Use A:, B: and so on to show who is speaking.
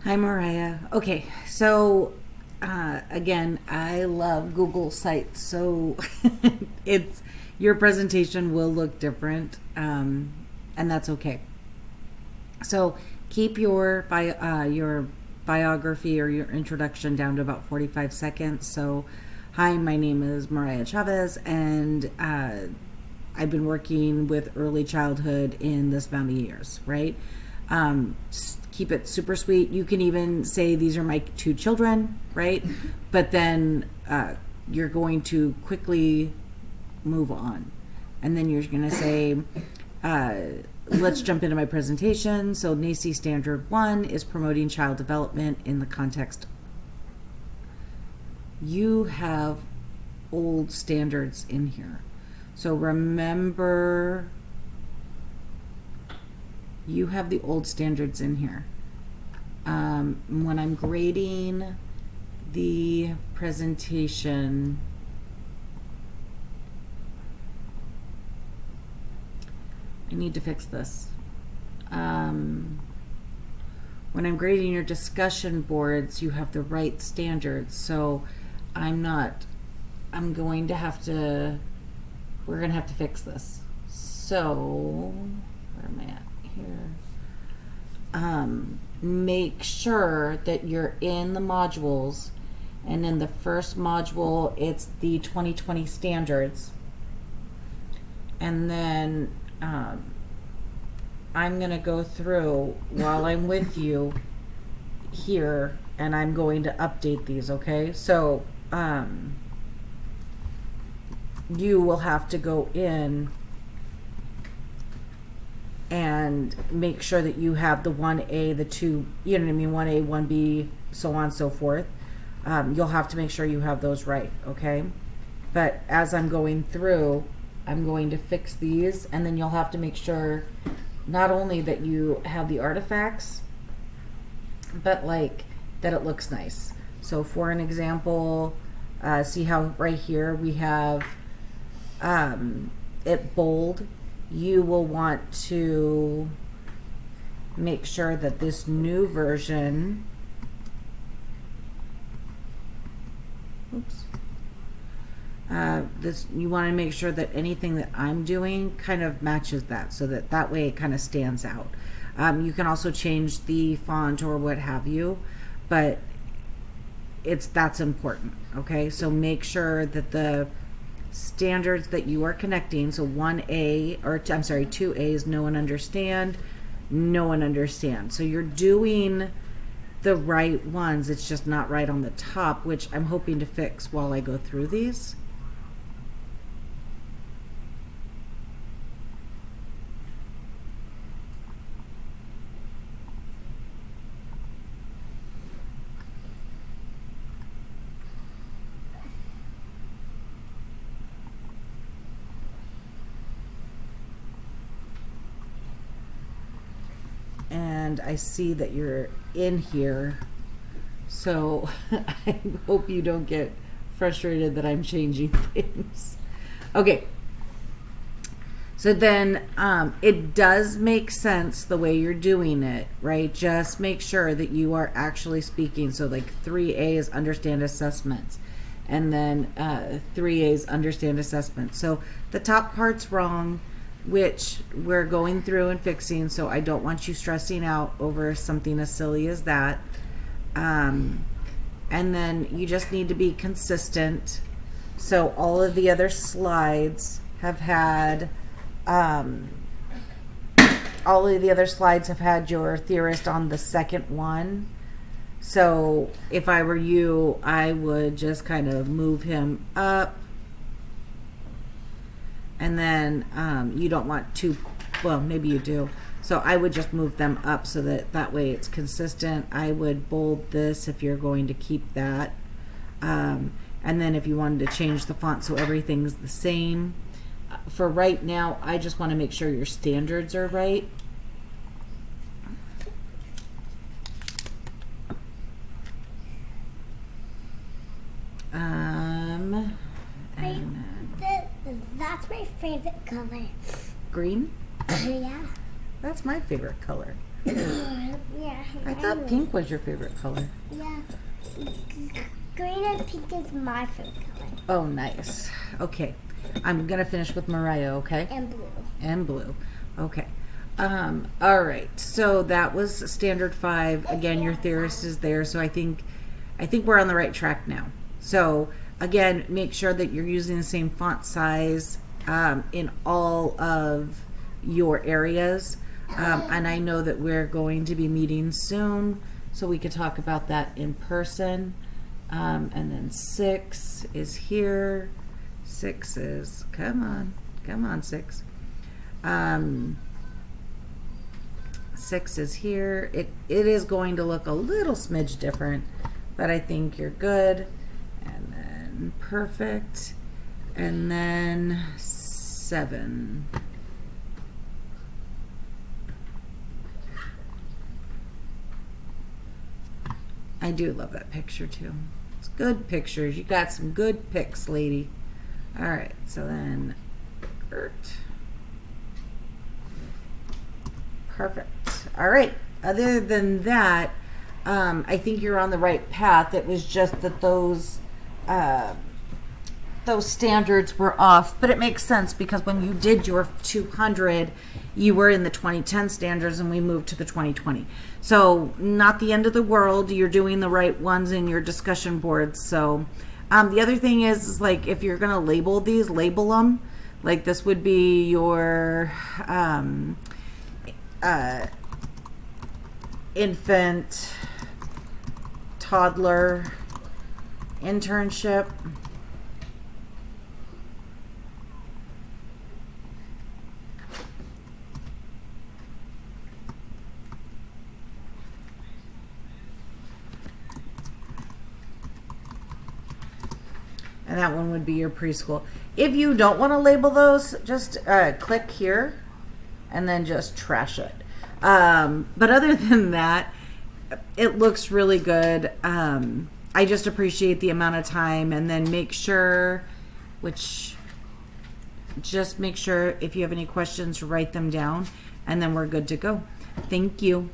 A: Hi, Mariah. Okay, so again, I love Google Sites, so it's your presentation will look different, and that's okay. So keep your biography or your introduction down to about 45 seconds. So, hi, my name is Mariah Chavez, and I've been working with early childhood in this amount of years, right? Keep it super sweet. You can even say these are my two children, right? But then you're going to quickly move on. And then you're going to say, let's jump into my presentation. So NACCE Standard 1 is promoting child development in the context. You have old standards in here. So remember, you have the old standards in here. When I'm grading the presentation, I need to fix this. When I'm grading your discussion boards, you have the right standards. So I'm going to have to, we're going to have to fix this. So, where am I at here? Make sure that you're in the modules, and in the first module, it's the 2020 standards. And then I'm going to go through while I'm with you here, and I'm going to update these, okay? So you will have to go in and make sure that you have the 1A, the 2, you know what I mean, 1A, 1B, so on and so forth. You'll have to make sure you have those right, okay? But as I'm going through, I'm going to fix these, and then you'll have to make sure not only that you have the artifacts, but like that it looks nice. So for an example, see how right here we have it bold. You will want to make sure that this new version, you want to make sure that anything that I'm doing kind of matches that, so that way it kind of stands out. You can also change the font or what have you, but that's important, okay? So make sure that the standards that you are connecting, so 1A, or I'm sorry, 2A is know and understand, know and understand. So you're doing the right ones, it's just not right on the top, which I'm hoping to fix while I go through these. And I see that you're in here, so I hope you don't get frustrated that I'm changing things. Okay, so then it does make sense the way you're doing it, right? Just make sure that you are actually speaking. So like 3A is understand assessments, and then 3A is understand assessments. So the top part's wrong, which we're going through and fixing, so I don't want you stressing out over something as silly as that. And then you just need to be consistent. So all of the other slides have had your theorist on the second one. So if I were you, I would just kind of move him up. And then you don't want to, well, maybe you do. So I would just move them up so that way it's consistent. I would bold this if you're going to keep that. And then if you wanted to change the font so everything's the same. For right now, I just want to make sure your standards are right.
B: That's my favorite color.
A: Green?
B: Yeah.
A: That's my favorite color.
B: Yeah.
A: I thought pink was your favorite color.
B: Yeah. Green and pink is my favorite color.
A: Oh, nice. Okay. I'm going to finish with Mariah, okay?
B: And blue.
A: And blue. Okay. All right. So that was standard 5. Again, your theorist is there. So I think we're on the right track now. So again, make sure that you're using the same font size in all of your areas. And I know that we're going to be meeting soon, so we could talk about that in person. And then 6 is here. 6 is, come on, 6. 6 is here. It is going to look a little smidge different, but I think you're good. And then perfect. And then 7. I do love that picture too. It's good pictures. You got some good pics, lady. All right, so then perfect. All right. Other than that, I think you're on the right path. It was just that those standards were off, but it makes sense because when you did your 200, you were in the 2010 standards and we moved to the 2020. So not the end of the world. You're doing the right ones in your discussion boards. So the other thing is like if you're going to label these, label them. Like this would be your infant, toddler, internship. And that one would be your preschool. If you don't want to label those, just click here and then just trash it. But other than that, it looks really good. I just appreciate the amount of time, and then make sure if you have any questions, write them down, and then we're good to go. Thank you.